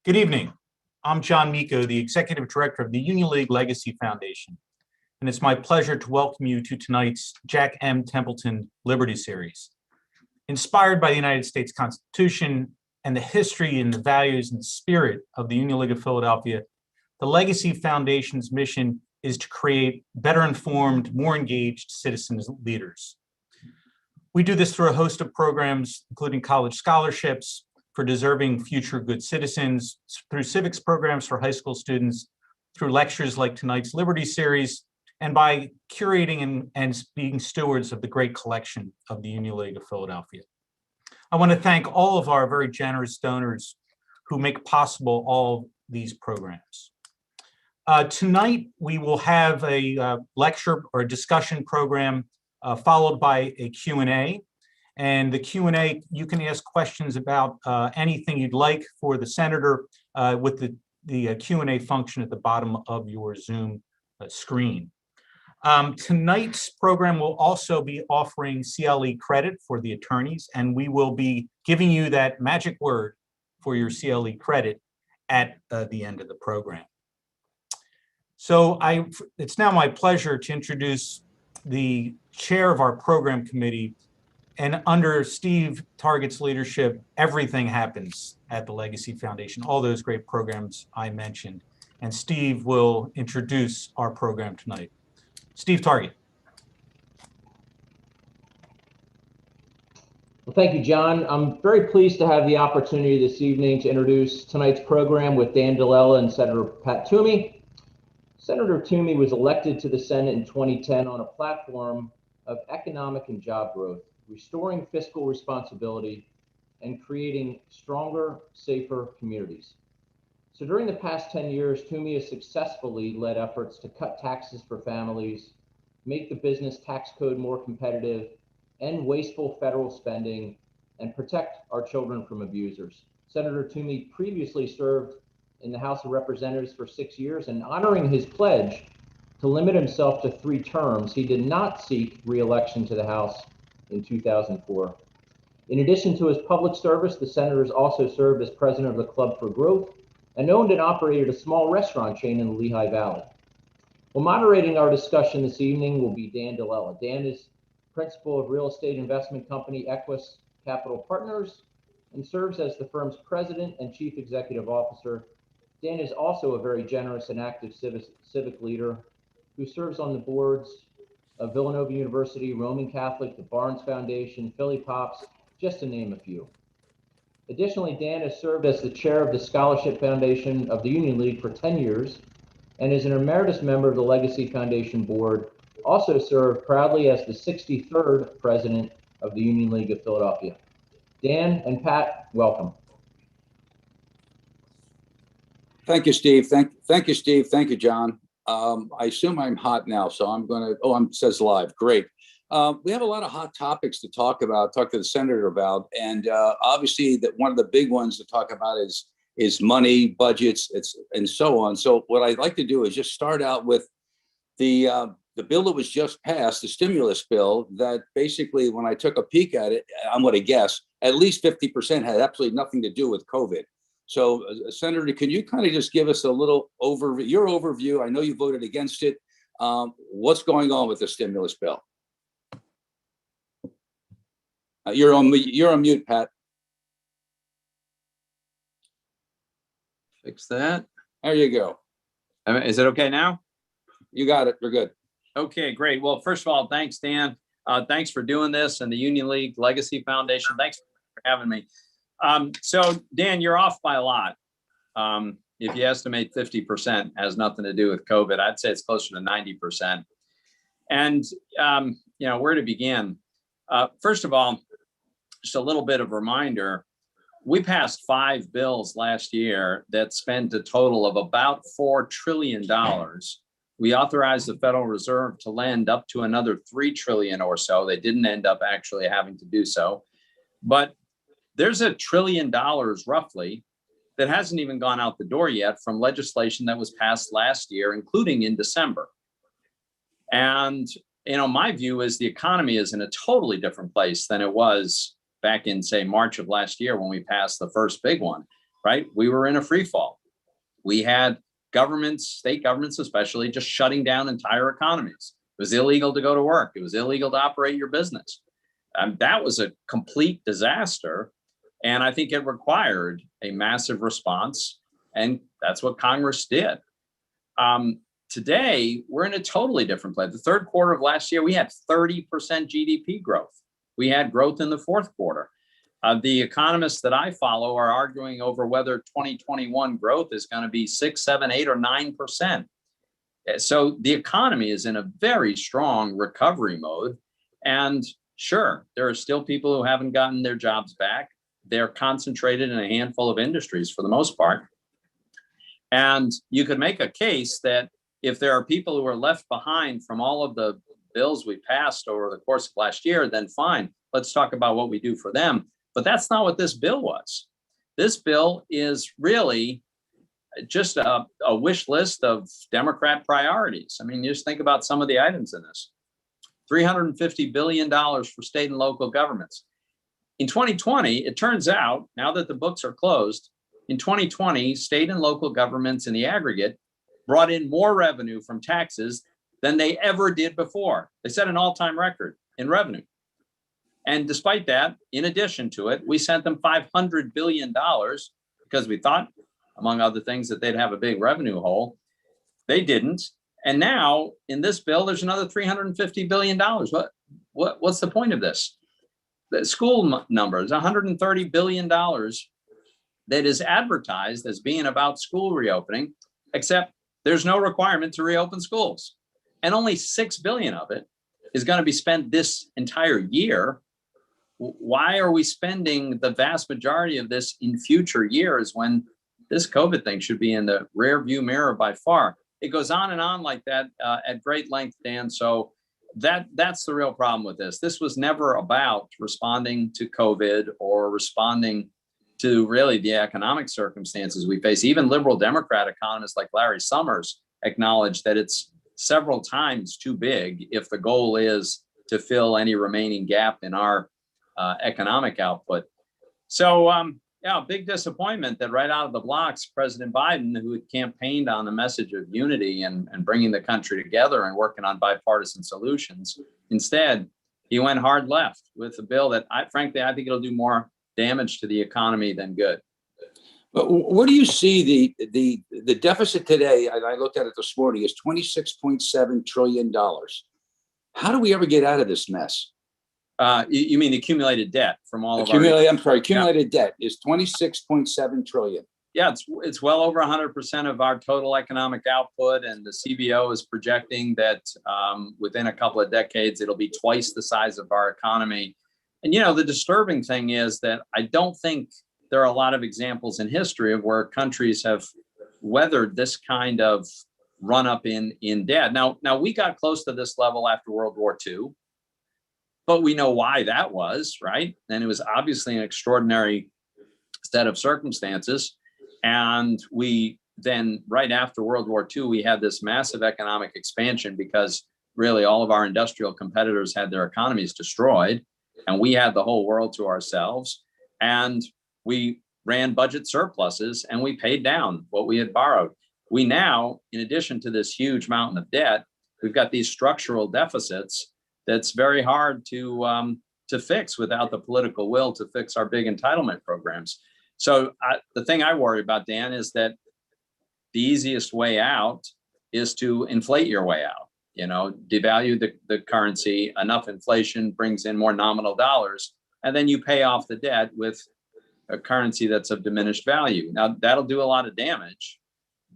Good evening. I'm John Miko, the Executive Director of the Union League Legacy Foundation, and it's my pleasure to welcome you to tonight's Jack M. Templeton Liberty Series. Inspired by the United States Constitution and the history and the values and spirit of the Union League of Philadelphia, the Legacy Foundation's mission is to create better informed, more engaged citizens leaders. We do this through a host of programs, including college scholarships for deserving future good citizens, through civics programs for high school students, through lectures like tonight's Liberty Series, and by curating and being stewards of the great collection of the Union League of Philadelphia. I want to thank all of our very generous donors who make possible all these programs. Tonight, we will have a lecture or a discussion program followed by a Q&A. And the Q&A, you can ask questions about anything you'd like for the senator with the Q&A function at the bottom of your Zoom screen. Tonight's program will also be offering CLE credit for the attorneys, and we will be giving you that magic word for your CLE credit at the end of the program. So it's now my pleasure to introduce the chair of our program committee. And under Steve Target's leadership, everything happens at the Legacy Foundation, all those great programs I mentioned. And Steve will introduce our program tonight. Steve Target. Well, thank you, John. I'm very pleased to have the opportunity this evening to introduce tonight's program with Dan DiLella and Senator Pat Toomey. Senator Toomey was elected to the Senate in 2010 on a platform of economic and job growth, restoring fiscal responsibility, and creating stronger, safer communities. So during the past 10 years, Toomey has successfully led efforts to cut taxes for families, make the business tax code more competitive, end wasteful federal spending, and protect our children from abusers. Senator Toomey previously served in the House of Representatives for 6 years, and honoring his pledge to limit himself to 3 terms, he did not seek re-election to the House in 2004. In addition to his public service, the senator has also served as president of the Club for Growth and owned and operated a small restaurant chain in the Lehigh Valley. Well, moderating our discussion this evening will be Dan DiLella. Dan is principal of real estate investment company Equus Capital Partners and serves as the firm's president and chief executive officer. Dan is also a very generous and active civic leader who serves on the boards of Villanova University, Roman Catholic, the Barnes Foundation, Philly Pops, just to name a few. Additionally, Dan has served as the chair of the Scholarship Foundation of the Union League for 10 years and is an emeritus member of the Legacy Foundation Board, also served proudly as the 63rd president of the Union League of Philadelphia. Dan and Pat, welcome. Thank you, Steve. Thank you, Steve. Thank you, John. I assume I'm hot now, so I'm going to, it says live, great. We have a lot of hot topics to talk to the senator about, and obviously that one of the big ones to talk about is money, budgets, and so on. So what I'd like to do is just start out with the bill that was just passed, the stimulus bill, that basically when I took a peek at it, I'm going to guess, at least 50% had absolutely nothing to do with COVID. So, Senator, can you kind of just give us a little your overview? I know you voted against it. What's going on with the stimulus bill? You're on mute, Pat. Fix that. There you go. Is it okay now? You got it. We're good. Okay, great. Well, first of all, thanks, Dan. Thanks for doing this, and the Union League Legacy Foundation. Thanks for having me. So Dan, you're off by a lot. If you estimate 50% has nothing to do with COVID, I'd say it's closer to 90%. And, where to begin? First of all, just a little bit of reminder, we passed 5 bills last year that spent a total of about $4 trillion. We authorized the Federal Reserve to lend up to another $3 trillion or so. They didn't end up actually having to do so, but there's $1 trillion roughly that hasn't even gone out the door yet from legislation that was passed last year, including in December. And, my view is the economy is in a totally different place than it was back in, say, March of last year when we passed the first big one, right? We were in a free fall. We had governments, state governments especially, just shutting down entire economies. It was illegal to go to work. It was illegal to operate your business. That was a complete disaster. And I think it required a massive response. And that's what Congress did. Today, we're in a totally different place. The third quarter of last year, we had 30% GDP growth. We had growth in the fourth quarter. The economists that I follow are arguing over whether 2021 growth is going to be 6, 7, 8, or 9%. So the economy is in a very strong recovery mode. And sure, there are still people who haven't gotten their jobs back. They're concentrated in a handful of industries for the most part. And you could make a case that if there are people who are left behind from all of the bills we passed over the course of last year, then fine, let's talk about what we do for them. But that's not what this bill was. This bill is really just a wish list of Democrat priorities. I mean, just think about some of the items in this. $350 billion for state and local governments. In 2020, it turns out, now that the books are closed, in 2020, state and local governments in the aggregate brought in more revenue from taxes than they ever did before. They set an all-time record in revenue. And despite that, in addition to it, we sent them $500 billion because we thought, among other things, that they'd have a big revenue hole. They didn't. And now in this bill, there's another $350 billion. What's the point of this? The school numbers, $130 billion that is advertised as being about school reopening, except there's no requirement to reopen schools. And only $6 billion of it is going to be spent this entire year. Why are we spending the vast majority of this in future years when this COVID thing should be in the rear view mirror by far? It goes on and on like that at great length, Dan. So that's the real problem with this. This was never about responding to COVID or responding to really the economic circumstances we face. Even liberal Democrat economists like Larry Summers acknowledge that it's several times too big if the goal is to fill any remaining gap in our economic output. So, yeah, big disappointment that right out of the blocks, President Biden, who had campaigned on the message of unity and bringing the country together and working on bipartisan solutions, instead, he went hard left with a bill that, frankly, I think it'll do more damage to the economy than good. But what do you see the deficit today? I looked at it this morning, is $26.7 trillion. How do we ever get out of this mess? You mean accumulated debt from all of our... Accumulated debt is 26.7 trillion. Yeah, it's well over 100% of our total economic output, and the CBO is projecting that within a couple of decades, it'll be twice the size of our economy. And, you know, the disturbing thing is that I don't think there are a lot of examples in history of where countries have weathered this kind of run up in debt. Now we got close to this level after World War II. But we know why that was, right? And it was obviously an extraordinary set of circumstances. And we then, right after World War II, we had this massive economic expansion because really all of our industrial competitors had their economies destroyed. And we had the whole world to ourselves. And we ran budget surpluses and we paid down what we had borrowed. We now, in addition to this huge mountain of debt, we've got these structural deficits that's very hard to fix without the political will to fix our big entitlement programs. So the thing I worry about, Dan, is that the easiest way out is to inflate your way out. You know, devalue the currency, enough inflation brings in more nominal dollars, and then you pay off the debt with a currency that's of diminished value. Now, that'll do a lot of damage,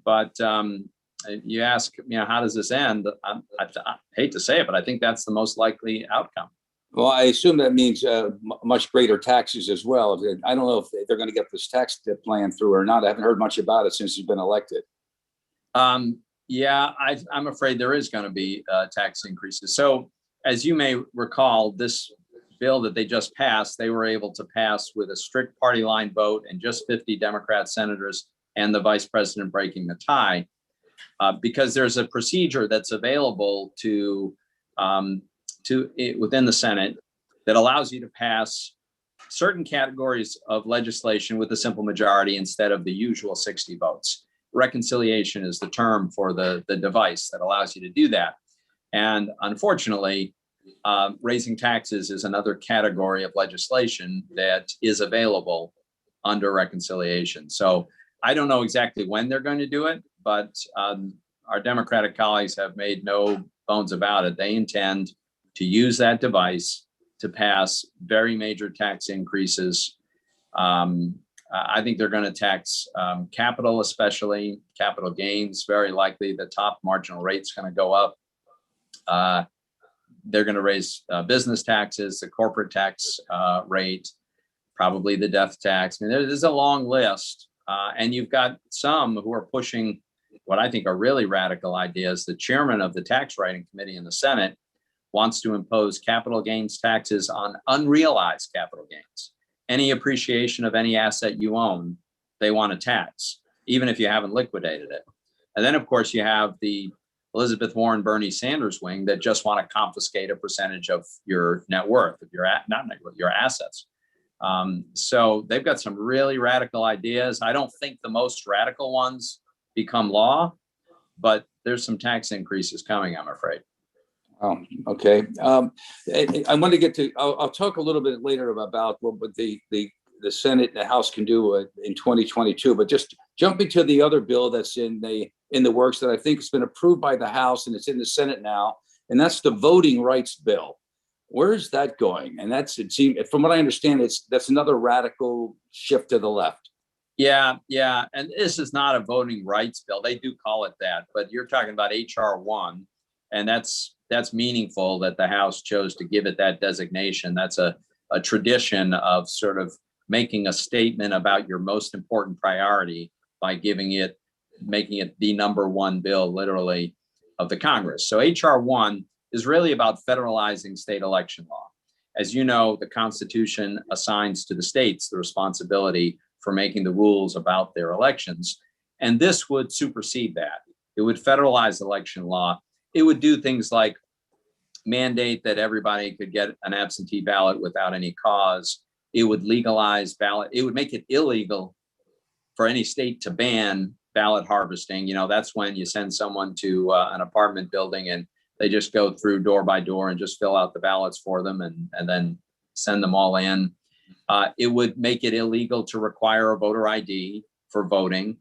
but you ask, you know, how does this end? I hate to say it, but I think that's the most likely outcome. Well, I assume that means much greater taxes as well. I don't know if they're going to get this tax plan through or not. I haven't heard much about it since he's been elected. Yeah, I'm afraid there is going to be tax increases. So as you may recall, this bill that they just passed, they were able to pass with a strict party line vote and just 50 Democrat senators and the vice president breaking the tie. Because there's a procedure that's available to within the Senate that allows you to pass certain categories of legislation with a simple majority instead of the usual 60 votes. Reconciliation is the term for the device that allows you to do that. And unfortunately, raising taxes is another category of legislation that is available under reconciliation. So I don't know exactly when they're going to do it, but our Democratic colleagues have made no bones about it. They intend to use that device to pass very major tax increases. I think they're going to tax capital, especially capital gains. Very likely the top marginal rate's going to go up. They're going to raise business taxes, the corporate tax rate, probably the death tax. I mean, there's a long list. And you've got some who are pushing what I think are really radical ideas. The chairman of the tax writing committee in the Senate wants to impose capital gains taxes on unrealized capital gains. Any appreciation of any asset you own, they want to tax, even if you haven't liquidated it. And then, of course, you have the Elizabeth Warren, Bernie Sanders wing that just want to confiscate a percentage of your net worth, of your not net worth, your assets. So they've got some really radical ideas. I don't think the most radical ones become law, but there's some tax increases coming, I'm afraid. Oh, okay. I want to get to. I'll talk a little bit later about what the Senate and the House can do in 2022. But just jumping to the other bill that's in the works that I think has been approved by the House and it's in the Senate now, and that's the voting rights bill. Where is that going? And it seems, from what I understand, that's another radical shift to the left. Yeah. And this is not a voting rights bill. They do call it that, but you're talking about HR 1, and that's meaningful that the House chose to give it that designation. That's a tradition of sort of making a statement about your most important priority by making it the #1 bill, literally, of the Congress. So HR 1 is really about federalizing state election law. As you know, the Constitution assigns to the states the responsibility for making the rules about their elections. And this would supersede that. It would federalize election law. It would do things like mandate that everybody could get an absentee ballot without any cause. It would legalize ballot. It would make it illegal for any state to ban ballot harvesting. You know, that's when you send someone to an apartment building and they just go through door by door and just fill out the ballots for them and then send them all in. It would make it illegal to require a voter ID for voting.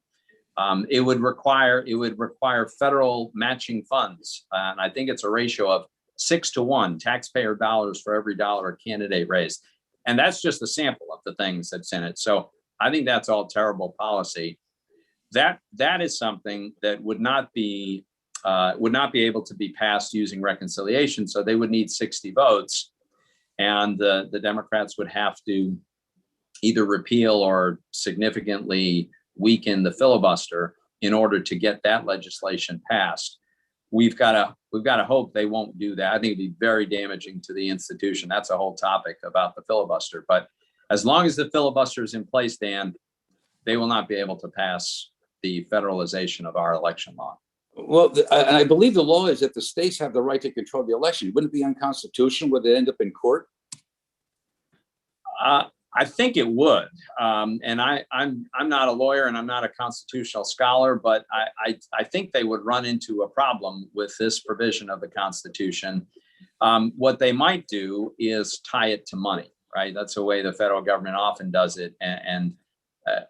It would require federal matching funds. And I think it's a ratio of 6-to-1 taxpayer dollars for every dollar a candidate raised. And that's just a sample of the things that's in it. So I think that's all terrible policy. That is something that would not be able to be passed using reconciliation. So they would need 60 votes. And the Democrats would have to either repeal or significantly weaken the filibuster in order to get that legislation passed. We've got to hope they won't do that. I think it'd be very damaging to the institution. That's a whole topic about the filibuster. But as long as the filibuster is in place, Dan, they will not be able to pass the federalization of our election law. Well, and I believe the law is that the states have the right to control the election. Wouldn't it be unconstitutional? Would it end up in court? I think it would. And I'm not a lawyer and I'm not a constitutional scholar, but I think they would run into a problem with this provision of the Constitution. What they might do is tie it to money, right? That's the way the federal government often does it, and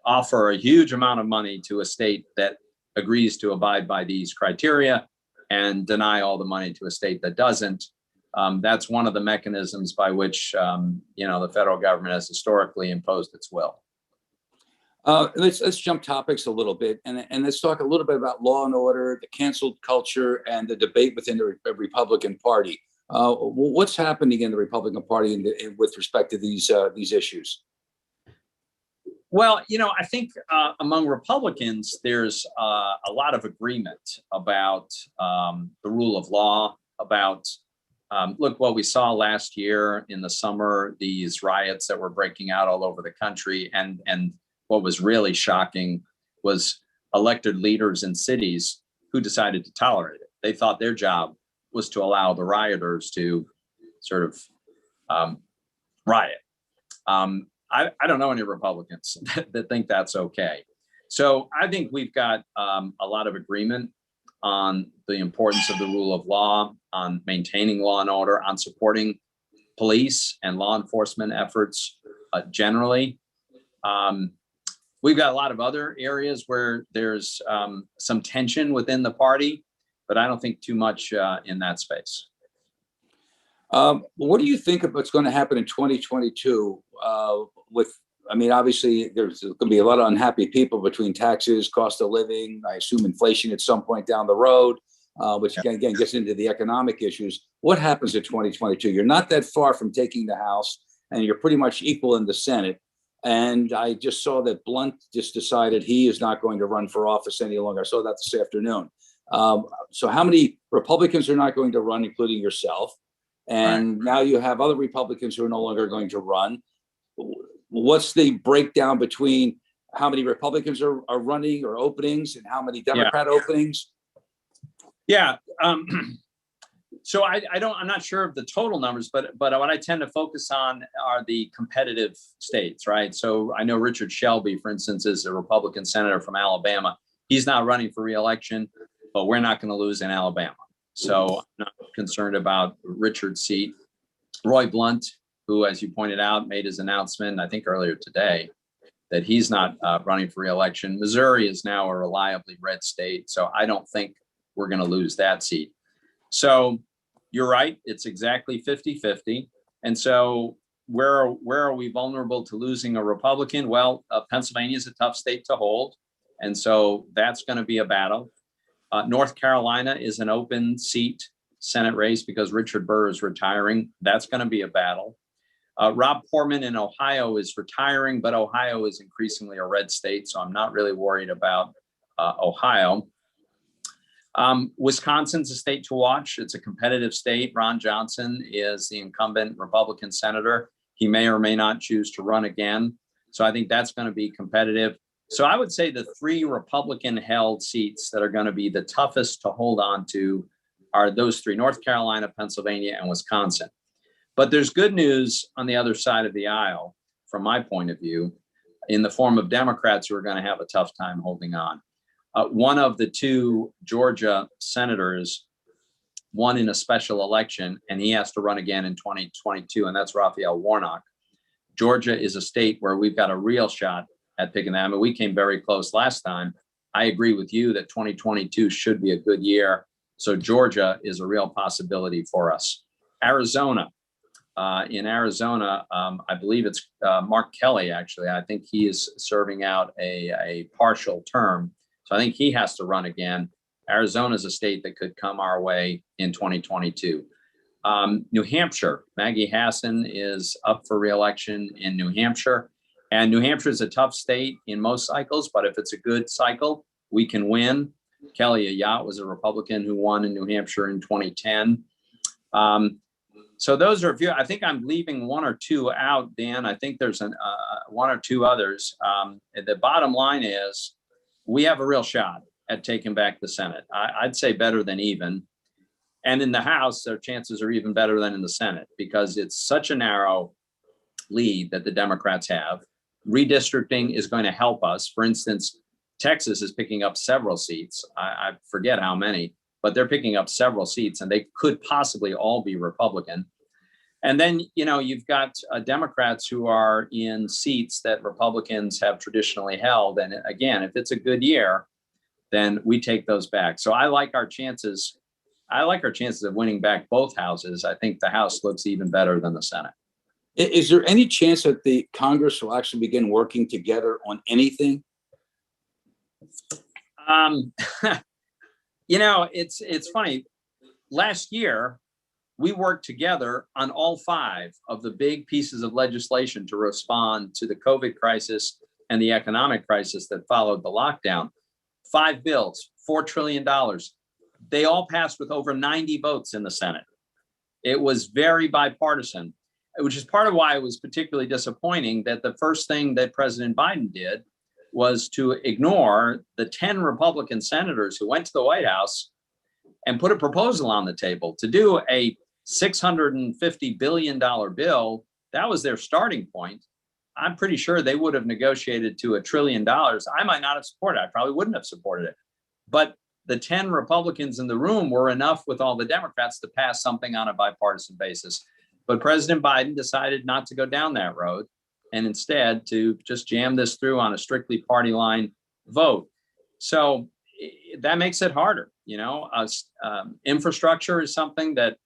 offer a huge amount of money to a state that agrees to abide by these criteria and deny all the money to a state that doesn't. That's one of the mechanisms by which, the federal government has historically imposed its will. Let's jump topics a little bit and let's talk a little bit about law and order, the canceled culture, and the debate within the Republican Party. What's happening in the Republican Party with respect to these issues? Well, I think among Republicans, there's a lot of agreement about the rule of law, about look, what we saw last year in the summer, these riots that were breaking out all over the country. And what was really shocking was elected leaders in cities who decided to tolerate it. They thought their job was to allow the rioters to sort of riot. I don't know any Republicans that think that's okay. So I think we've got a lot of agreement on the importance of the rule of law, on maintaining law and order, on supporting police and law enforcement efforts generally. We've got a lot of other areas where there's some tension within the party, but I don't think too much in that space. What do you think of what's going to happen in 2022 I mean, obviously, there's going to be a lot of unhappy people between taxes, cost of living, I assume inflation at some point down the road, which again gets into the economic issues. What happens in 2022? You're not that far from taking the House, and you're pretty much equal in the Senate. And I just saw that Blunt just decided he is not going to run for office any longer. I saw that this afternoon. So how many Republicans are not going to run, including yourself? And now you have other Republicans who are no longer going to run. What's the breakdown between how many Republicans are running or openings and how many Democrat openings? Yeah. So I'm not sure of the total numbers, but what I tend to focus on are the competitive states, right? So I know Richard Shelby, for instance, is a Republican senator from Alabama. He's not running for re-election, but we're not going to lose in Alabama. So I'm not concerned about Richard's seat. Roy Blunt, who, as you pointed out, made his announcement, I think earlier today, that he's not running for re-election. Missouri is now a reliably red state, so I don't think we're going to lose that seat. So you're right, it's exactly 50-50. And so where are we vulnerable to losing a Republican? Well, Pennsylvania is a tough state to hold, and so that's going to be a battle. North Carolina is an open seat Senate race because Richard Burr is retiring. That's going to be a battle. Rob Portman in Ohio is retiring, but Ohio is increasingly a red state, so I'm not really worried about Ohio. Wisconsin's a state to watch. It's a competitive state. Ron Johnson is the incumbent Republican senator. He may or may not choose to run again. So I think that's going to be competitive. So I would say the three Republican-held seats that are going to be the toughest to hold on to are those three: North Carolina, Pennsylvania, and Wisconsin. But there's good news on the other side of the aisle, from my point of view, in the form of Democrats who are going to have a tough time holding on. One of the two Georgia senators won in a special election, and he has to run again in 2022, and that's Raphael Warnock. Georgia is a state where we've got a real shot at picking them, and we came very close last time. I agree with you that 2022 should be a good year, so Georgia is a real possibility for us. Arizona. In Arizona, I believe it's Mark Kelly, actually. I think he is serving out a partial term. So I think he has to run again. Arizona is a state that could come our way in 2022. New Hampshire, Maggie Hassan is up for re-election in New Hampshire. And New Hampshire is a tough state in most cycles, but if it's a good cycle, we can win. Kelly Ayotte was a Republican who won in New Hampshire in 2010. So those are a few. I think I'm leaving one or two out, Dan. I think there's one or two others. The bottom line is we have a real shot at taking back the Senate. I'd say better than even. And in the House, their chances are even better than in the Senate because it's such a narrow lead that the Democrats have. Redistricting is going to help us. For instance, Texas is picking up several seats. I forget how many, but they're picking up several seats and they could possibly all be Republican. And then, you know, you've got Democrats who are in seats that Republicans have traditionally held. And again, if it's a good year, then we take those back. So I like our chances. I like our chances of winning back both houses. I think the House looks even better than the Senate. Is there any chance that the Congress will actually begin working together on anything? You know, it's funny. Last year, we worked together on all 5 of the big pieces of legislation to respond to the COVID crisis and the economic crisis that followed the lockdown. 5 bills, $4 trillion. They all passed with over 90 votes in the Senate. It was very bipartisan, which is part of why it was particularly disappointing that the first thing that President Biden did was to ignore the 10 Republican senators who went to the White House and put a proposal on the table to do a $650 billion bill. That was their starting point. I'm pretty sure they would have negotiated to $1 trillion. I might not have supported it. I probably wouldn't have supported it. But the 10 Republicans in the room were enough with all the Democrats to pass something on a bipartisan basis. But President Biden decided not to go down that road and instead to just jam this through on a strictly party line vote. So that makes it harder. Infrastructure is something that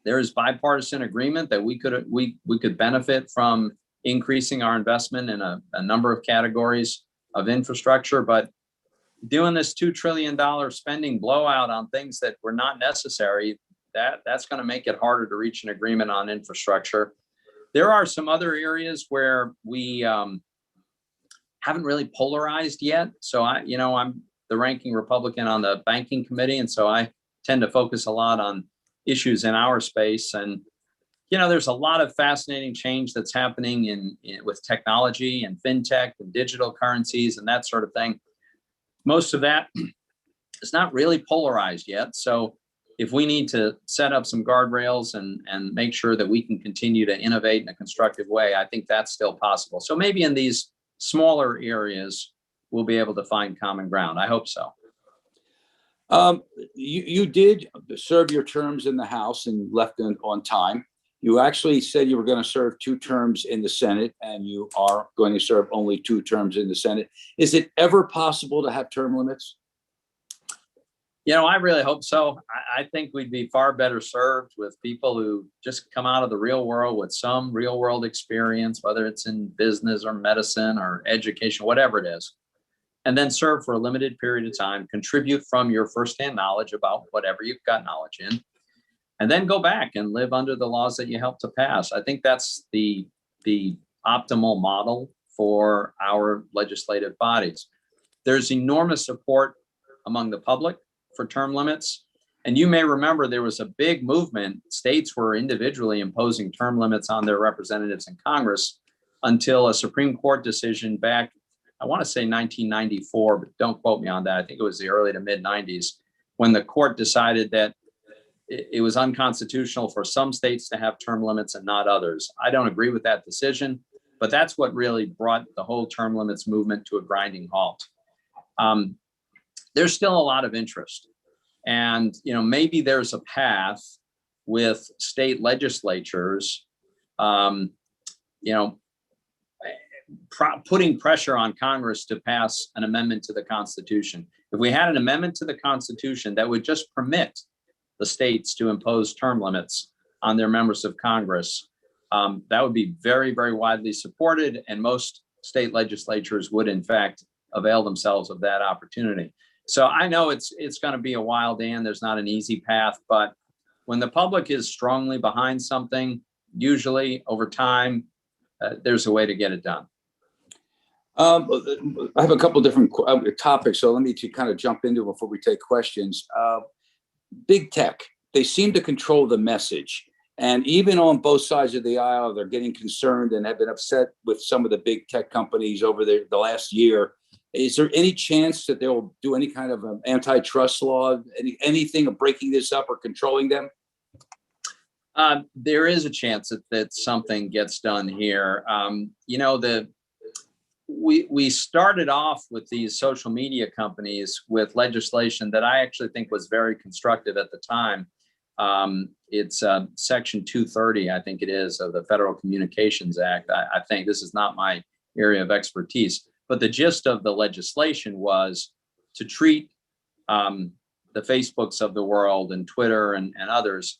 there is bipartisan agreement that we could benefit from increasing our investment in a number of categories of infrastructure, but doing this $2 trillion spending blowout on things that were not necessary, that's going to make it harder to reach an agreement on infrastructure. There are some other areas where we haven't really polarized yet. So I'm the ranking Republican on the banking committee, and so I tend to focus a lot on issues in our space. And there's a lot of fascinating change that's happening with technology and fintech and digital currencies and that sort of thing. Most of that is not really polarized yet. So if we need to set up some guardrails and make sure that we can continue to innovate in a constructive way, I think that's still possible. So maybe in these smaller areas, we'll be able to find common ground. I hope so. You did serve your terms in the House and left on time. You actually said you were going to serve 2 terms in the Senate, and you are going to serve only 2 terms in the Senate. Is it ever possible to have term limits? I really hope so. I think we'd be far better served with people who just come out of the real world with some real world experience, whether it's in business or medicine or education, whatever it is, and then serve for a limited period of time, contribute from your firsthand knowledge about whatever you've got knowledge in, and then go back and live under the laws that you helped to pass. I think that's the optimal model for our legislative bodies. There's enormous support among the public for term limits. And you may remember there was a big movement. States were individually imposing term limits on their representatives in Congress until a Supreme Court decision back, I want to say 1994, but don't quote me on that. I think it was the early to mid 90s, when the court decided that it was unconstitutional for some states to have term limits and not others. I don't agree with that decision, but that's what really brought the whole term limits movement to a grinding halt. There's still a lot of interest. And, maybe there's a path with state legislatures, putting pressure on Congress to pass an amendment to the Constitution. If we had an amendment to the Constitution that would just permit the states to impose term limits on their members of Congress, that would be very, very widely supported. And most state legislatures would, in fact, avail themselves of that opportunity. So I know it's going to be a while, Dan. There's not an easy path, but when the public is strongly behind something, usually over time, there's a way to get it done. I have a couple different topics, so let me kind of jump into before we take questions. Big tech, they seem to control the message. And even on both sides of the aisle, they're getting concerned and have been upset with some of the big tech companies over the last year. Is there any chance that they'll do any kind of antitrust law, anything of breaking this up or controlling them? There is a chance that something gets done here. We started off with these social media companies with legislation that I actually think was very constructive at the time. It's Section 230, I think it is, of the Federal Communications Act. I think this is not my area of expertise, but the gist of the legislation was to treat the Facebooks of the world and Twitter and others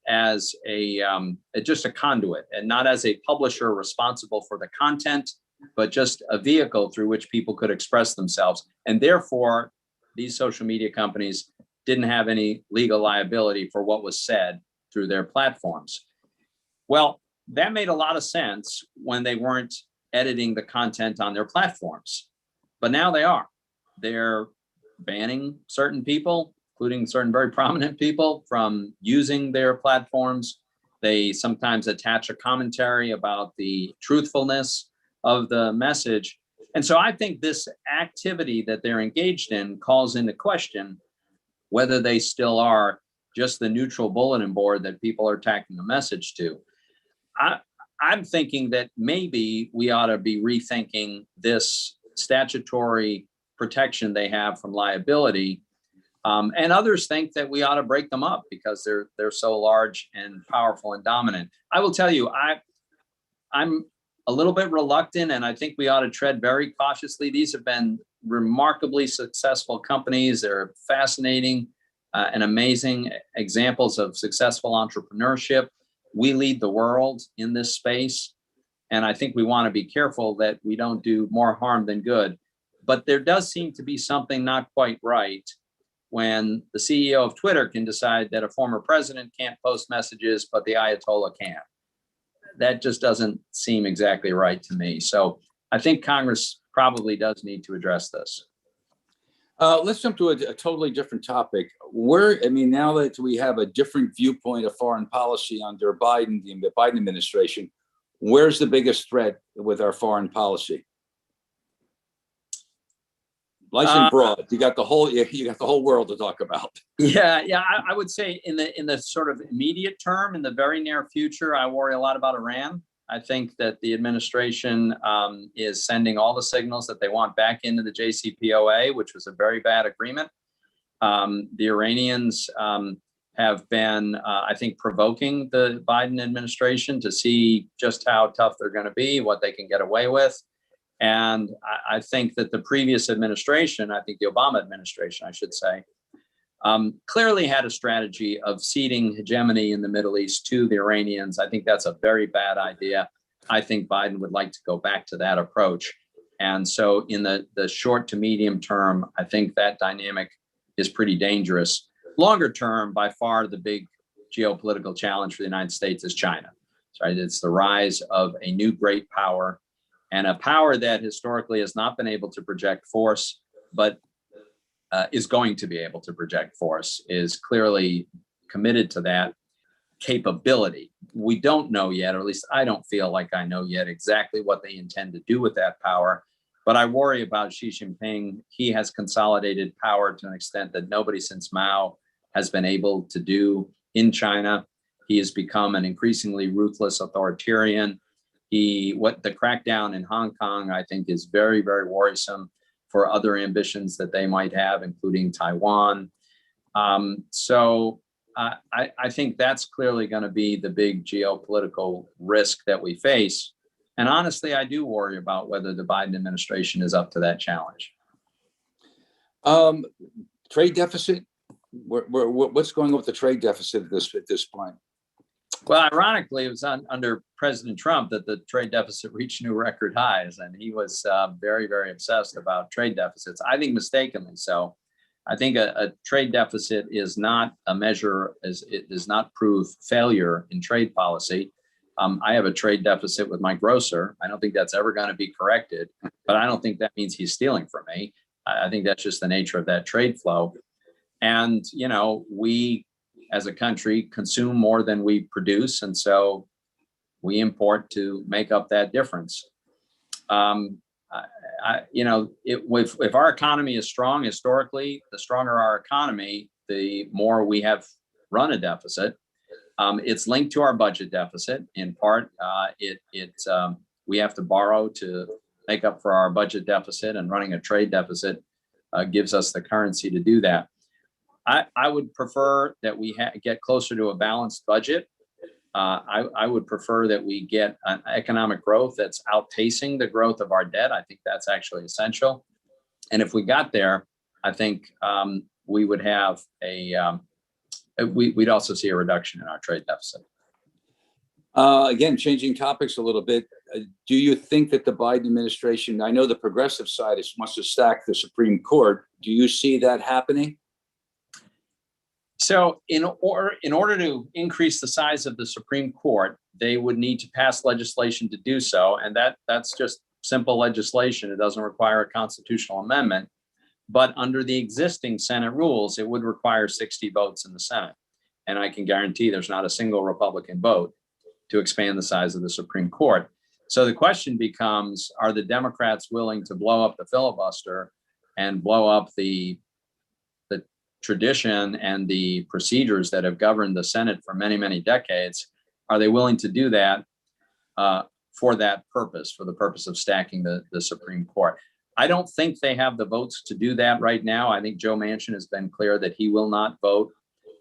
as just a conduit, and not as a publisher responsible for the content, but just a vehicle through which people could express themselves. And therefore, these social media companies didn't have any legal liability for what was said through their platforms. Well, that made a lot of sense when they weren't editing the content on their platforms, but now they are. They're banning certain people, including certain very prominent people, from using their platforms. They sometimes attach a commentary about the truthfulness of the message. And so I think this activity that they're engaged in calls into question whether they still are just the neutral bulletin board that people are tacking a message to. I'm thinking that maybe we ought to be rethinking this statutory protection they have from liability. And others think that we ought to break them up because they're so large and powerful and dominant. I will tell you, I'm a little bit reluctant, and I think we ought to tread very cautiously. These have been remarkably successful companies. They're fascinating and amazing examples of successful entrepreneurship. We lead the world in this space, and I think we want to be careful that we don't do more harm than good. But there does seem to be something not quite right when the CEO of Twitter can decide that a former president can't post messages, but the Ayatollah can. That just doesn't seem exactly right to me. So I think Congress probably does need to address this. Let's jump to a totally different topic. Now that we have a different viewpoint of foreign policy under Biden, the Biden administration, where's the biggest threat with our foreign policy? Nice and broad. You got the whole world to talk about. Yeah. I would say in the sort of immediate term, in the very near future, I worry a lot about Iran. I think that the administration is sending all the signals that they want back into the JCPOA, which was a very bad agreement. The Iranians have been, I think, provoking the Biden administration to see just how tough they're going to be, what they can get away with. And I think that the previous administration, I think the Obama administration, I should say, clearly had a strategy of ceding hegemony in the Middle East to the Iranians. I think that's a very bad idea. I think Biden would like to go back to that approach. And so in the short to medium term, I think that dynamic is pretty dangerous. Longer term, by far, the big geopolitical challenge for the United States is China. Right? It's the rise of a new great power, and a power that historically has not been able to project force, but is going to be able to project force, is clearly committed to that capability. We don't know yet, or at least I don't feel like I know yet exactly what they intend to do with that power. But I worry about Xi Jinping. He has consolidated power to an extent that nobody since Mao has been able to do in China. He has become an increasingly ruthless authoritarian. What the crackdown in Hong Kong, I think, is very, very worrisome for other ambitions that they might have, including Taiwan. So I think that's clearly going to be the big geopolitical risk that we face. And honestly, I do worry about whether the Biden administration is up to that challenge. Trade deficit. What's going on with the trade deficit at this point? Well, ironically, it was under President Trump that the trade deficit reached new record highs, and he was very, very obsessed about trade deficits. I think mistakenly so. I think a trade deficit is not a measure, it does not prove failure in trade policy. I have a trade deficit with my grocer. I don't think that's ever going to be corrected, but I don't think that means he's stealing from me. I think that's just the nature of that trade flow. And, we as a country consume more than we produce, and so we import to make up that difference. If our economy is strong historically, the stronger our economy, the more we have run a deficit. It's linked to our budget deficit in part. We have to borrow to make up for our budget deficit, and running a trade deficit gives us the currency to do that. I would prefer that we get closer to a balanced budget. I would prefer that we get an economic growth that's outpacing the growth of our debt. I think that's actually essential. And if we got there, I think we would have we'd also see a reduction in our trade deficit. Again, changing topics a little bit. Do you think that the Biden administration, I know the progressive side wants to stack the Supreme Court. Do you see that happening? So in order to increase the size of the Supreme Court, they would need to pass legislation to do so. And that's just simple legislation. It doesn't require a constitutional amendment. But under the existing Senate rules, it would require 60 votes in the Senate. And I can guarantee there's not a single Republican vote to expand the size of the Supreme Court. So the question becomes, are the Democrats willing to blow up the filibuster and blow up the tradition and the procedures that have governed the Senate for many, many decades? Are they willing to do that for that purpose, for the purpose of stacking the Supreme Court. I don't think they have the votes to do that right now. I think Joe Manchin has been clear that he will not vote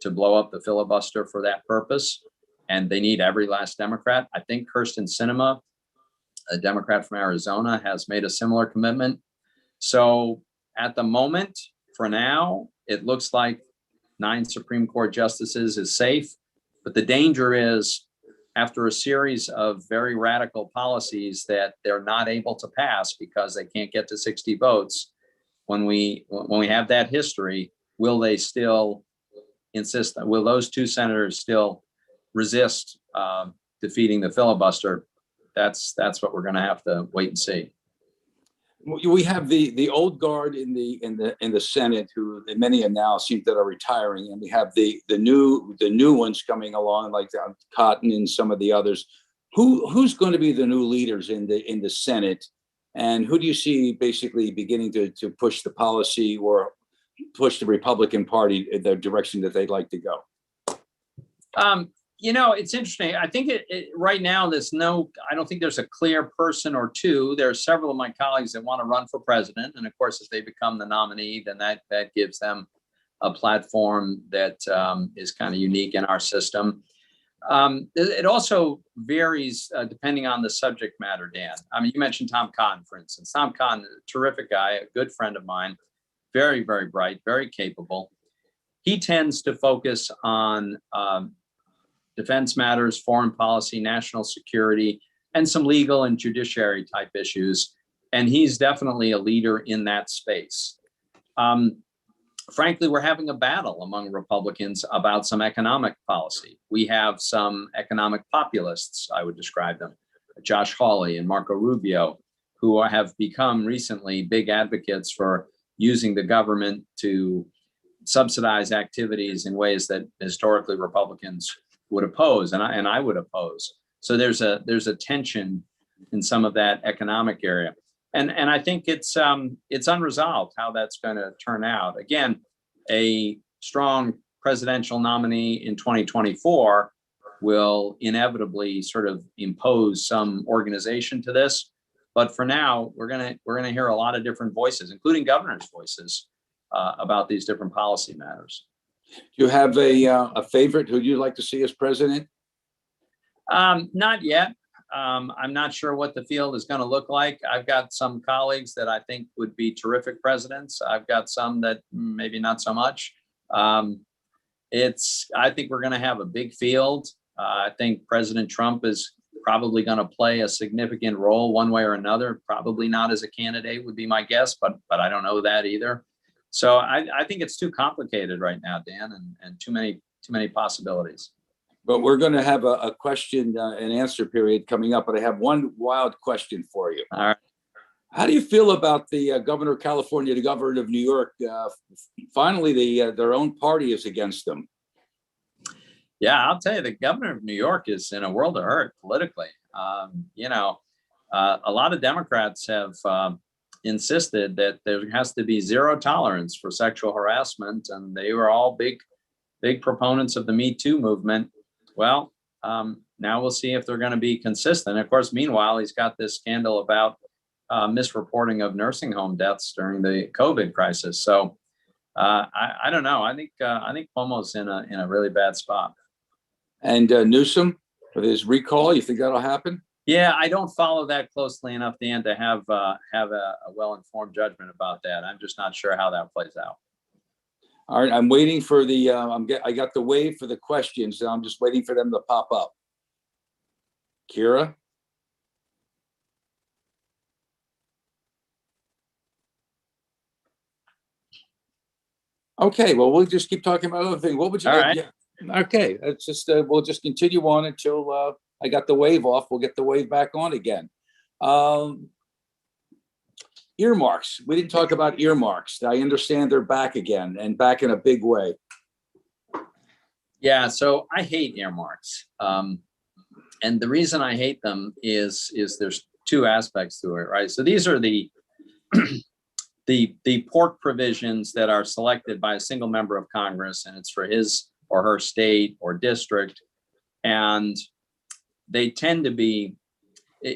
to blow up the filibuster for that purpose, and they need every last Democrat. I think Kirsten Sinema, a Democrat from Arizona, has made a similar commitment. So at the moment, for now, it looks like 9 Supreme Court justices is safe, but the danger is after a series of very radical policies that they're not able to pass because they can't get to 60 votes. When we have that history, will they still insist? Will those 2 senators still resist defeating the filibuster? That's what we're going to have to wait and see. We have the old guard in the Senate, who many now seem that are retiring, and we have the new ones coming along, like Cotton and some of the others. Who's going to be the new leaders in the Senate, and who do you see basically beginning to push the policy or push the Republican Party in the direction that they'd like to go? It's interesting. I think right now I don't think there's a clear person or two. There are several of my colleagues that want to run for president. And of course, if they become the nominee, then that gives them a platform that is kind of unique in our system. It also varies depending on the subject matter, Dan. I mean, you mentioned Tom Cotton, for instance. Tom Cotton, a terrific guy, a good friend of mine, very, very bright, very capable. He tends to focus on defense matters, foreign policy, national security, and some legal and judiciary type issues. And he's definitely a leader in that space. Frankly, we're having a battle among Republicans about some economic policy. We have some economic populists, I would describe them, Josh Hawley and Marco Rubio, who have become recently big advocates for using the government to subsidize activities in ways that historically Republicans would oppose, and I would oppose. So there's a tension in some of that economic area, and I think it's unresolved how that's going to turn out. Again, a strong presidential nominee in 2024 will inevitably sort of impose some organization to this. But for now, we're gonna hear a lot of different voices, including governors' voices, about these different policy matters. Do you have a favorite who you'd like to see as president? Not yet. I'm not sure what the field is going to look like. I've got some colleagues that I think would be terrific presidents. I've got some that maybe not so much. I think we're going to have a big field. I think President Trump is probably going to play a significant role one way or another, probably not as a candidate would be my guess, but I don't know that either. So I think it's too complicated right now, Dan, and too many possibilities. But we're going to have a question and answer period coming up, but I have one wild question for you. All right. How do you feel about the governor of California, the governor of New York? Finally, their own party is against them. Yeah, I'll tell you, the governor of New York is in a world of hurt politically. A lot of Democrats have insisted that there has to be zero tolerance for sexual harassment, and they were all big proponents of the Me Too movement. Well, now we'll see if they're going to be consistent. Of course, meanwhile, he's got this scandal about misreporting of nursing home deaths during the COVID crisis. So I don't know. I think Cuomo's in a really bad spot. And Newsom with his recall, you think that'll happen? Yeah, I don't follow that closely enough, Dan, to have a well-informed judgment about that. I'm just not sure how that plays out. All right, I'm waiting for the. I got the wave for the questions. So I'm just waiting for them to pop up. Kira. Okay, well, we'll just keep talking about other things. What would you? All right. Yeah. Okay, it's just we'll just continue on until I got the wave off. We'll get the wave back on again. Earmarks. We didn't talk about earmarks. I understand they're back again and back in a big way. Yeah, so I hate earmarks. And the reason I hate them is there's two aspects to it, right? So these are the the pork provisions that are selected by a single member of Congress, and it's for his or her state or district. And they tend to be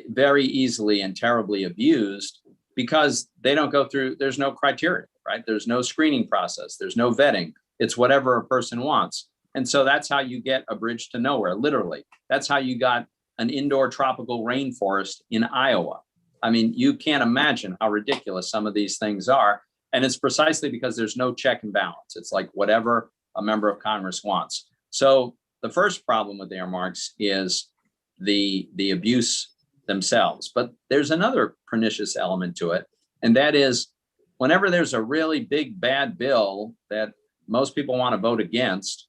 very easily and terribly abused because they don't go through, there's no criteria, right? There's no screening process. There's no vetting. It's whatever a person wants. And so that's how you get a bridge to nowhere, literally. That's how you got an indoor tropical rainforest in Iowa. I mean, you can't imagine how ridiculous some of these things are. And it's precisely because there's no check and balance. It's like whatever a member of Congress wants. So the first problem with earmarks is the abuse themselves. But there's another pernicious element to it. And that is whenever there's a really big, bad bill that most people want to vote against,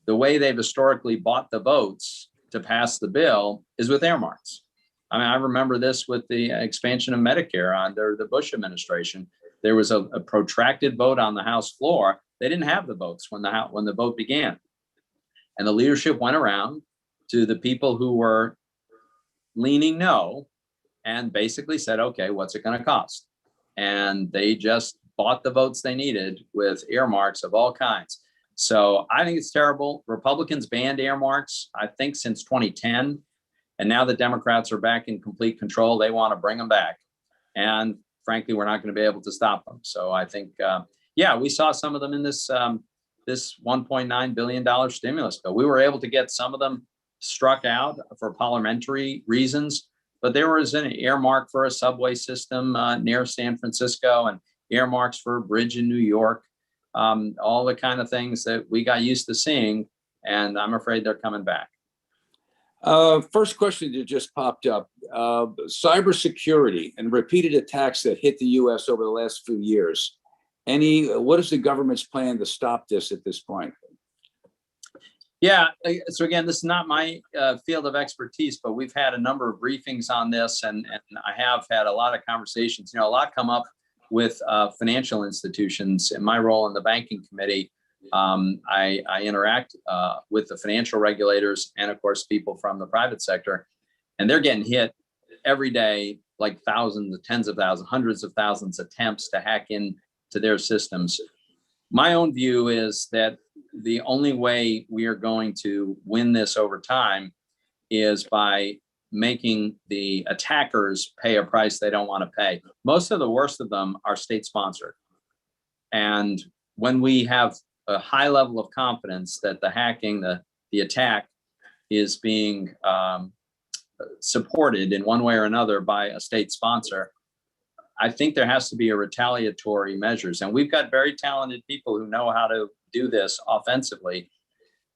the way they've historically bought the votes to pass the bill is with earmarks. I mean, I remember this with the expansion of Medicare under the Bush administration. There was a protracted vote on the House floor. They didn't have the votes when the vote began. And the leadership went around to the people who were leaning no and basically said, okay, what's it going to cost? And they just bought the votes they needed with earmarks of all kinds. So I think it's terrible. Republicans banned earmarks, I think, since 2010. And now the Democrats are back in complete control. They want to bring them back. And frankly, we're not going to be able to stop them. So I think, yeah, we saw some of them in this $1.9 billion stimulus bill. We were able to get some of them struck out for parliamentary reasons, but there was an earmark for a subway system near San Francisco and earmarks for a bridge in New York, all the kind of things that we got used to seeing, and I'm afraid they're coming back. First question that just popped up, cybersecurity and repeated attacks that hit the U.S. over the last few years. What is the government's plan to stop this at this point? Yeah, so again, this is not my field of expertise, but we've had a number of briefings on this, and I have had a lot of conversations. You know, a lot come up with financial institutions. In my role in the banking committee, I interact with the financial regulators and, of course, people from the private sector, and they're getting hit every day, like thousands, tens of thousands, hundreds of thousands of attempts to hack into their systems. My own view is that the only way we are going to win this over time is by making the attackers pay a price they don't want to pay. Most of the worst of them are state sponsored. And when we have a high level of confidence that the hacking, the attack is being supported in one way or another by a state sponsor, I think there has to be a retaliatory measures. And we've got very talented people who know how to do this offensively.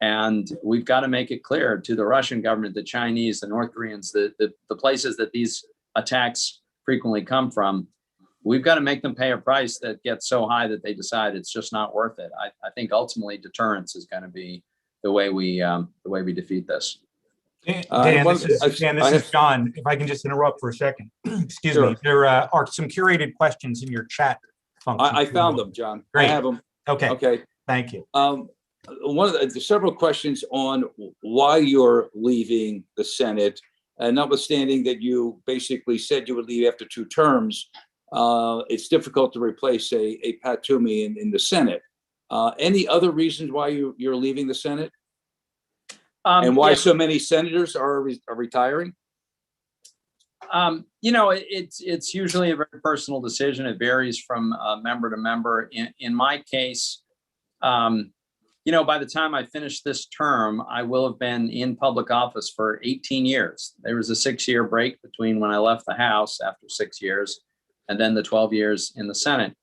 And we've got to make it clear to the Russian government, the Chinese, the North Koreans, the places that these attacks frequently come from. We've got to make them pay a price that gets so high that they decide it's just not worth it. I think ultimately deterrence is going to be the way we defeat this. Dan, this is John. If I can just interrupt for a second. Excuse me. There are some curated questions in your chat function. I found them, John. Great. I have them. Okay. Thank you. One of the several questions on why you're leaving the Senate, and notwithstanding that you basically said you would leave after 2 terms, it's difficult to replace a Pat Toomey in the Senate. Any other reasons why you're leaving the Senate? And why so many senators are retiring? You know, it's usually a very personal decision. It varies from member to member. In my case, you know, by the time I finish this term, I will have been in public office for 18 years. There was a 6-year break between when I left the House after 6 years and then the 12 years in the Senate.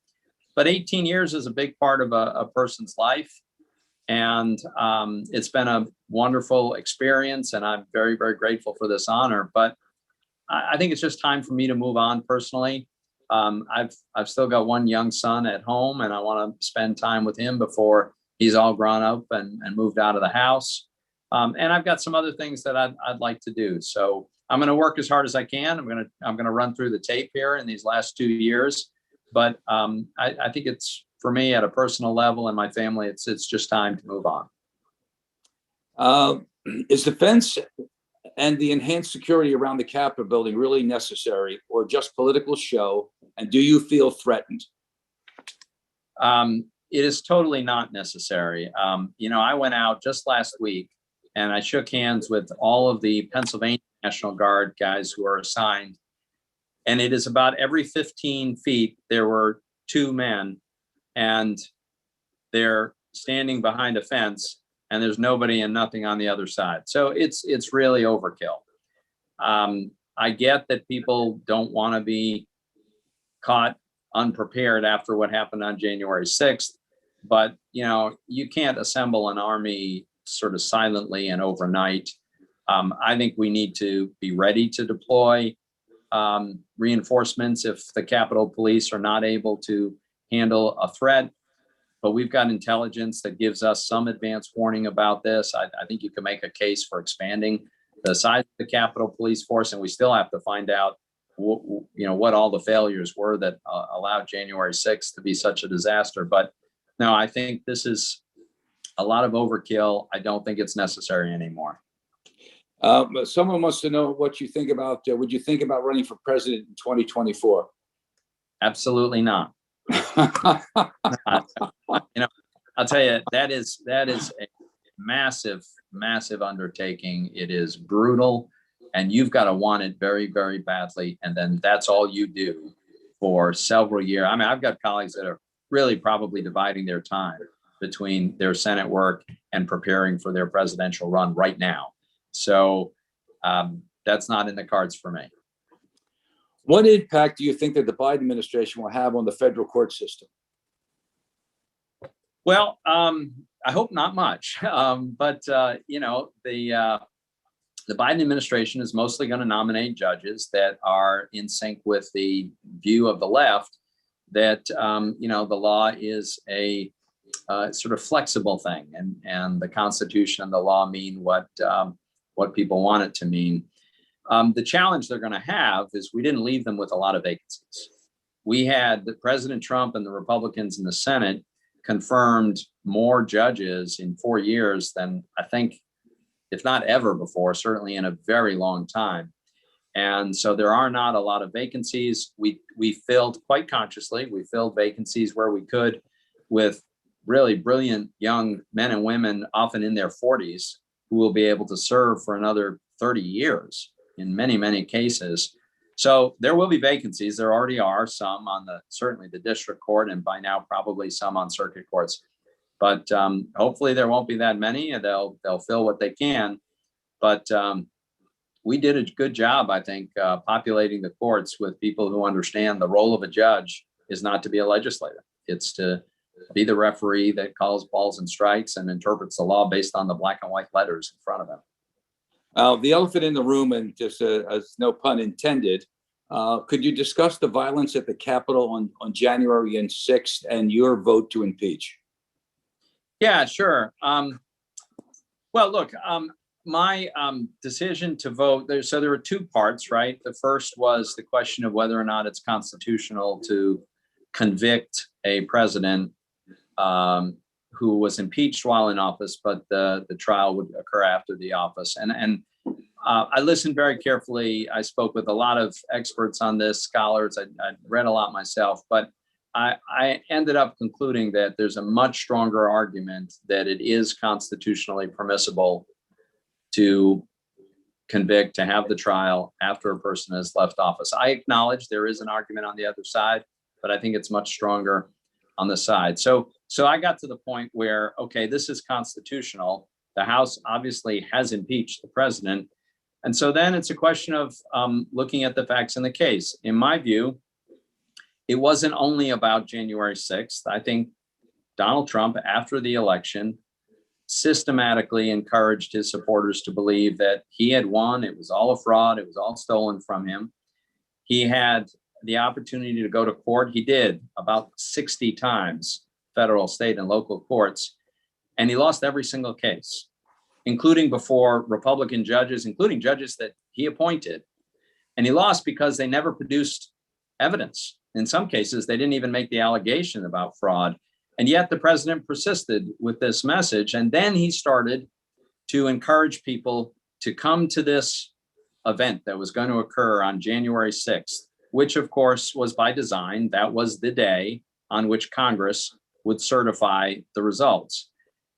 But 18 years is a big part of a person's life. And it's been a wonderful experience, and I'm very, very grateful for this honor. But I think it's just time for me to move on personally. I've still got one young son at home, and I want to spend time with him before he's all grown up and moved out of the house. And I've got some other things that I'd like to do. So I'm going to work as hard as I can. I'm going to run through the tape here in these last 2 years. But I think it's, for me, at a personal level and my family, it's just time to move on. Is defense and the enhanced security around the Capitol building really necessary, or just political show? And do you feel threatened? It is totally not necessary. You know, I went out just last week and I shook hands with all of the Pennsylvania National Guard guys who are assigned. And it is about every 15 feet, there were two men, and they're standing behind a fence, and there's nobody and nothing on the other side. So it's really overkill. I get that people don't want to be caught unprepared after what happened on January 6th, but you can't assemble an army sort of silently and overnight. I think we need to be ready to deploy reinforcements if the Capitol Police are not able to handle a threat. But we've got intelligence that gives us some advance warning about this. I think you can make a case for expanding the size of the Capitol Police Force, and we still have to find out what all the failures were that allowed January 6th to be such a disaster. But no, I think this is a lot of overkill. I don't think it's necessary anymore. Someone wants to know what you think about, would you think about running for president in 2024? Absolutely not. I'll tell you, that is a massive undertaking. It is brutal, and you've got to want it very, very badly. And then that's all you do for several years. I mean, I've got colleagues that are really probably dividing their time between their Senate work and preparing for their presidential run right now. So that's not in the cards for me. What impact do you think that the Biden administration will have on the federal court system? Well, I hope not much, but the Biden administration is mostly going to nominate judges that are in sync with the view of the left that the law is a sort of flexible thing, and the Constitution and the law mean what people want it to mean. The challenge they're going to have is we didn't leave them with a lot of vacancies. We had President Trump and the Republicans in the Senate confirmed more judges in 4 years than I think, if not ever before, certainly in a very long time. And so there are not a lot of vacancies. We filled quite consciously. We filled vacancies where we could with really brilliant young men and women, often in their 40s, who will be able to serve for another 30 years in many, many cases. So there will be vacancies. There already are some on certainly the district court, and by now probably some on circuit courts. But hopefully there won't be that many, and they'll fill what they can. But we did a good job, I think, populating the courts with people who understand the role of a judge is not to be a legislator. It's to be the referee that calls balls and strikes and interprets the law based on the black and white letters in front of him. The elephant in the room, and just as no pun intended, could you discuss the violence at the Capitol on January 6th and your vote to impeach? Yeah, sure. Well, look, my decision to vote, there were two parts, right? The first was the question of whether or not it's constitutional to convict a president who was impeached while in office, but the trial would occur after the office. And I listened very carefully. I spoke with a lot of experts on this, scholars. I read a lot myself, but I ended up concluding that there's a much stronger argument that it is constitutionally permissible to convict, to have the trial after a person has left office. I acknowledge there is an argument on the other side, but I think it's much stronger on the side. So I got to the point where, okay, this is constitutional. The House obviously has impeached the president. And so then it's a question of looking at the facts in the case. In my view, it wasn't only about January 6th. I think Donald Trump, after the election, systematically encouraged his supporters to believe that he had won. It was all a fraud. It was all stolen from him. He had the opportunity to go to court. He did about 60 times, federal, state, and local courts. And he lost every single case, including before Republican judges, including judges that he appointed. And he lost because they never produced evidence. In some cases, they didn't even make the allegation about fraud. And yet the president persisted with this message. And then he started to encourage people to come to this event that was going to occur on January 6th, which of course was by design. That was the day on which Congress would certify the results.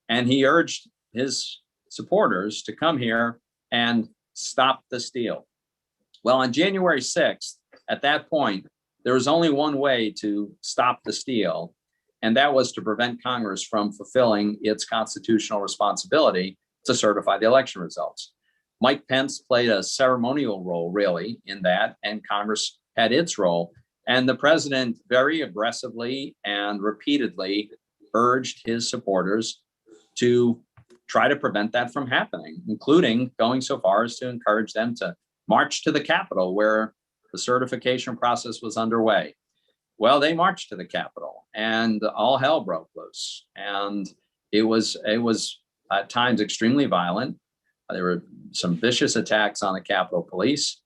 And he urged his supporters to come here and stop the steal. Well, on January 6th, at that point, there was only one way to stop the steal, and that was to prevent Congress from fulfilling its constitutional responsibility to certify the election results. Mike Pence played a ceremonial role, really, in that, and Congress had its role. And the president very aggressively and repeatedly urged his supporters to try to prevent that from happening, including going so far as to encourage them to march to the Capitol where the certification process was underway. Well, they marched to the Capitol and all hell broke loose. And it was at times extremely violent. There were some vicious attacks on the Capitol Police.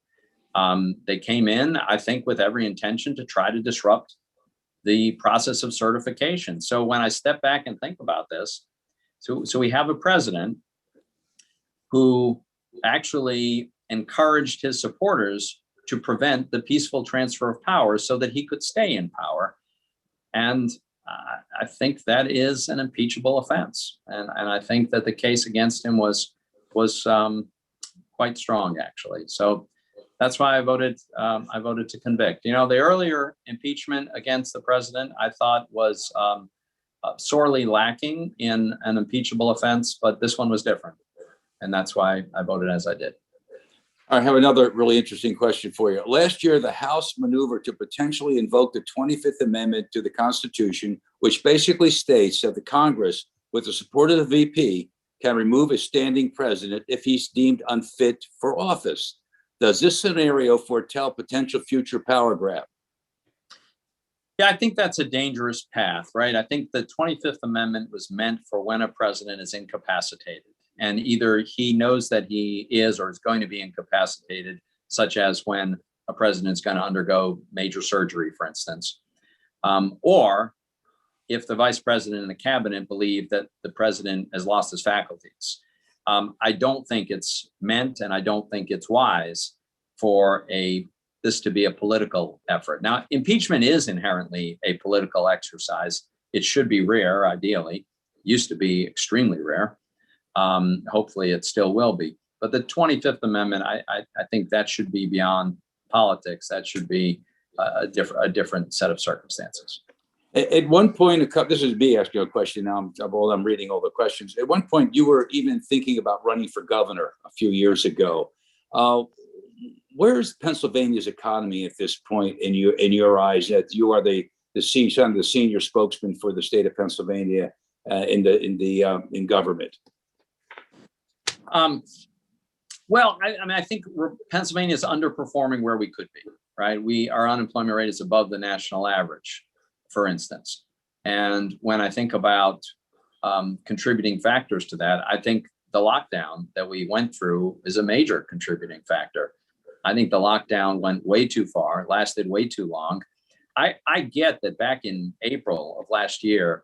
They came in, I think, with every intention to try to disrupt the process of certification. So when I step back and think about this, so we have a president who actually encouraged his supporters to prevent the peaceful transfer of power so that he could stay in power. And I think that is an impeachable offense. And I think that the case against him was quite strong, actually. So that's why I voted to convict. You know, the earlier impeachment against the president, I thought was sorely lacking in an impeachable offense, but this one was different. And that's why I voted as I did. I have another really interesting question for you. Last year, the House maneuvered to potentially invoke the 25th Amendment to the Constitution, which basically states that the Congress, with the support of the VP, can remove a standing president if he's deemed unfit for office. Does this scenario foretell potential future power grab? Yeah, I think that's a dangerous path, right? I think the 25th Amendment was meant for when a president is incapacitated. And either he knows that he is or is going to be incapacitated, such as when a president's going to undergo major surgery, for instance, or if the vice president and the cabinet believe that the president has lost his faculties. I don't think it's meant, and I don't think it's wise for this to be a political effort. Now, impeachment is inherently a political exercise. It should be rare, ideally. Used to be extremely rare. Hopefully it still will be. But the 25th Amendment, I think that should be beyond politics. That should be a different set of circumstances. At one point, this is me asking a question now. I'm reading all the questions. At one point, you were even thinking about running for governor a few years ago. Where's Pennsylvania's economy at this point in your eyes? That you are the senior spokesman for the state of Pennsylvania in government. Well, I think Pennsylvania is underperforming where we could be, right? Our unemployment rate is above the national average, for instance. And when I think about contributing factors to that, I think the lockdown that we went through is a major contributing factor. I think the lockdown went way too far, lasted way too long. I get that back in April of last year,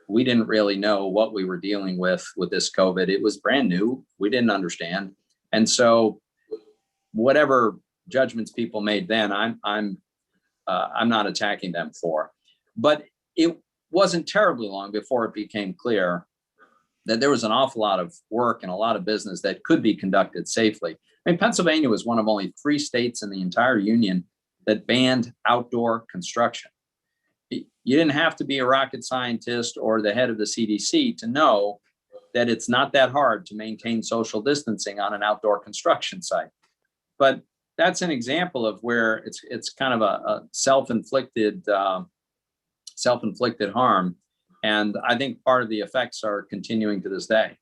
we didn't really know what we were dealing with this COVID. It was brand new. We didn't understand. And so whatever judgments people made then, I'm not attacking them for. But it wasn't terribly long before it became clear that there was an awful lot of work and a lot of business that could be conducted safely. I mean, Pennsylvania was one of only 3 states in the entire union that banned outdoor construction. You didn't have to be a rocket scientist or the head of the CDC to know that it's not that hard to maintain social distancing on an outdoor construction site. But that's an example of where it's kind of a self-inflicted harm. And I think part of the effects are continuing to this day.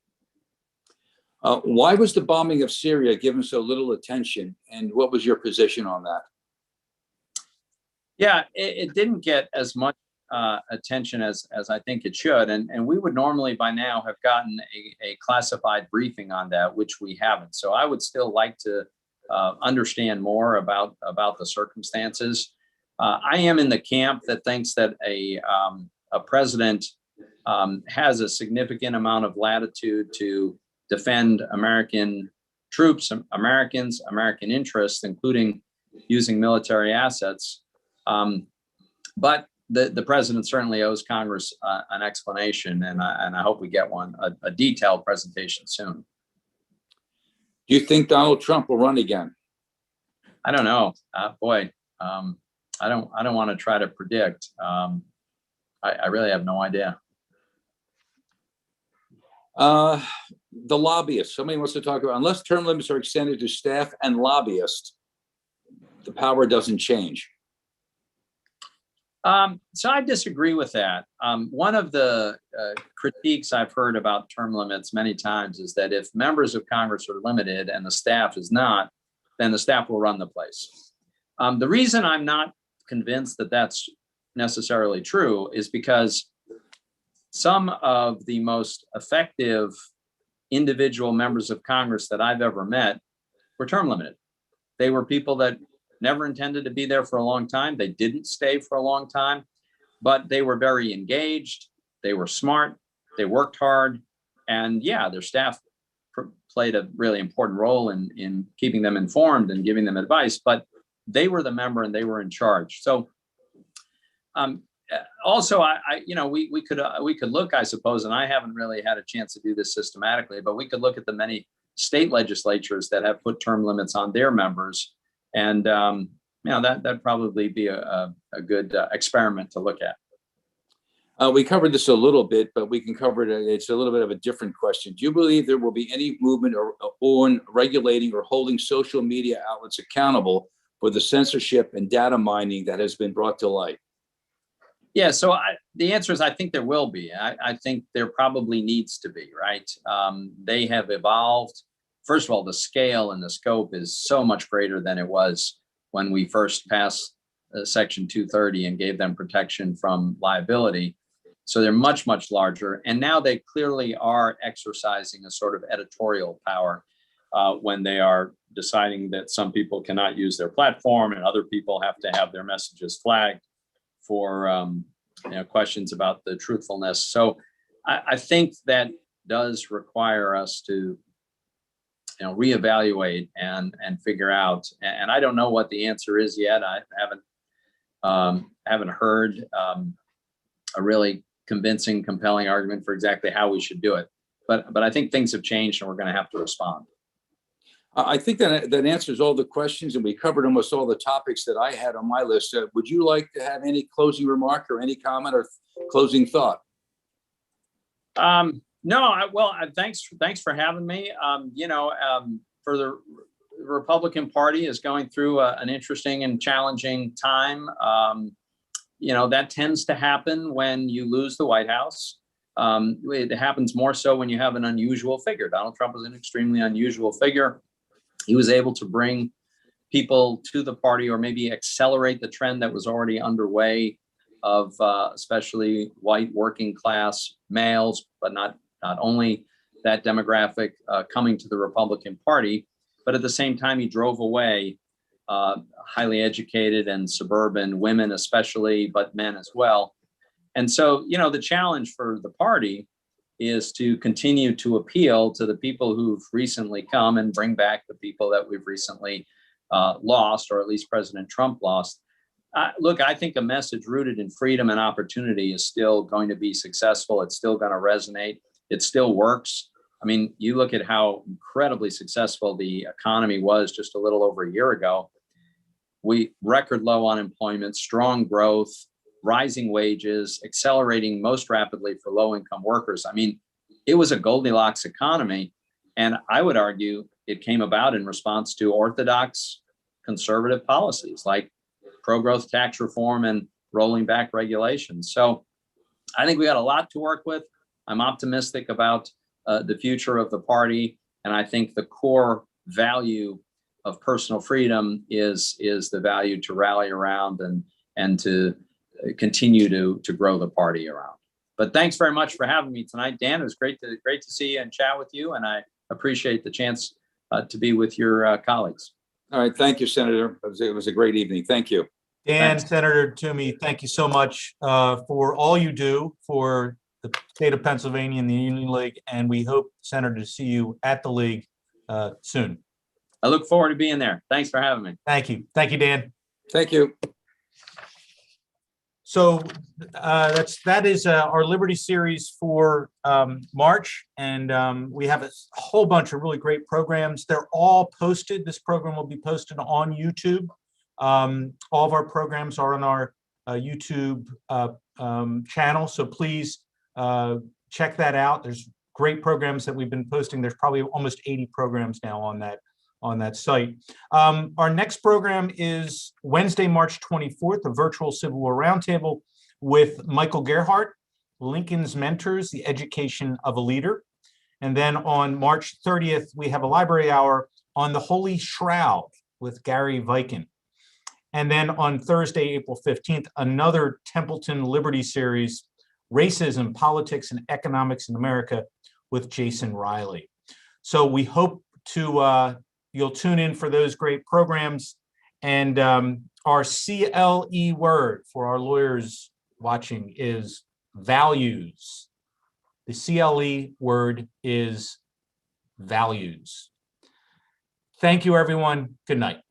Why was the bombing of Syria given so little attention? And what was your position on that? Yeah, it didn't get as much attention as I think it should. And we would normally by now have gotten a classified briefing on that, which we haven't. So I would still like to understand more about the circumstances. I am in the camp that thinks that a president has a significant amount of latitude to defend American troops, Americans, American interests, including using military assets. But the president certainly owes Congress an explanation, and I hope we get one, a detailed presentation soon. Do you think Donald Trump will run again? I don't know. Boy, I don't want to try to predict. I really have no idea. The lobbyists, somebody wants to talk about, unless term limits are extended to staff and lobbyists, the power doesn't change. So I disagree with that. One of the critiques I've heard about term limits many times is that if members of Congress are limited and the staff is not, then the staff will run the place. The reason I'm not convinced that that's necessarily true is because some of the most effective individual members of Congress that I've ever met were term limited. They were people that never intended to be there for a long time. They didn't stay for a long time, but they were very engaged. They were smart. They worked hard. And yeah, their staff played a really important role in keeping them informed and giving them advice, but they were the member and they were in charge. So also, we could look, I suppose, and I haven't really had a chance to do this systematically, but we could look at the many state legislatures that have put term limits on their members. And that'd probably be a good experiment to look at. We covered this a little bit, but we can cover it. It's a little bit of a different question. Do you believe there will be any movement on regulating or holding social media outlets accountable for the censorship and data mining that has been brought to light? Yeah, so the answer is I think there will be. I think there probably needs to be, right? They have evolved. First of all, the scale and the scope is so much greater than it was when we first passed Section 230 and gave them protection from liability. So they're much, much larger. And now they clearly are exercising a sort of editorial power when they are deciding that some people cannot use their platform and other people have to have their messages flagged for questions about the truthfulness. So I think that does require us to reevaluate and figure out. And I don't know what the answer is yet. I haven't heard a really convincing, compelling argument for exactly how we should do it. But I think things have changed and we're going to have to respond. I think that answers all the questions, and we covered almost all the topics that I had on my list. Would you like to have any closing remark or any comment or closing thought? No, thanks for having me. For the Republican Party is going through an interesting and challenging time. That tends to happen when you lose the White House. It happens more so when you have an unusual figure. Donald Trump was an extremely unusual figure. He was able to bring people to the party or maybe accelerate the trend that was already underway of especially white working class males, but not only that demographic coming to the Republican Party, but at the same time, he drove away highly educated and suburban women, especially, but men as well. And so, the challenge for the party is to continue to appeal to the people who've recently come and bring back the people that we've recently lost, or at least President Trump lost. Look, I think a message rooted in freedom and opportunity is still going to be successful. It's still going to resonate. It still works. I mean, you look at how incredibly successful the economy was just a little over a year ago. Record low unemployment, strong growth, rising wages, accelerating most rapidly for low-income workers. I mean, it was a Goldilocks economy. And I would argue it came about in response to orthodox conservative policies like pro-growth tax reform and rolling back regulations. So I think we got a lot to work with. I'm optimistic about the future of the party. And I think the core value of personal freedom is the value to rally around and to continue to grow the party around. But thanks very much for having me tonight, Dan. It was great to see you and chat with you, and I appreciate the chance to be with your colleagues. All right, thank you, Senator. It was a great evening. Thank you. Dan, Thanks. Senator Toomey, thank you so much for all you do for the state of Pennsylvania and the Union League, and we hope, Senator, to see you at the League soon. I look forward to being there. Thanks for having me. Thank you. Thank you, Dan. Thank you. So that is our Liberty series for March, and we have a whole bunch of really great programs. They're all posted. This program will be posted on YouTube. All of our programs are on our YouTube channel, so please check that out. There's great programs that we've been posting. There's probably almost 80 programs now on that site. Our next program is Wednesday, March 24th, a virtual Civil War Roundtable with Michael Gerhardt, Lincoln's Mentors, the Education of a Leader. And then on March 30th, we have a library hour on the Holy Shroud with Gary Viken. And then on Thursday, April 15th, another Templeton Liberty series, Racism, Politics, and Economics in America with Jason Riley. So we hope to you'll tune in for those great programs. And our CLE word for our lawyers watching is values. The CLE word is values. Thank you, everyone. Good night.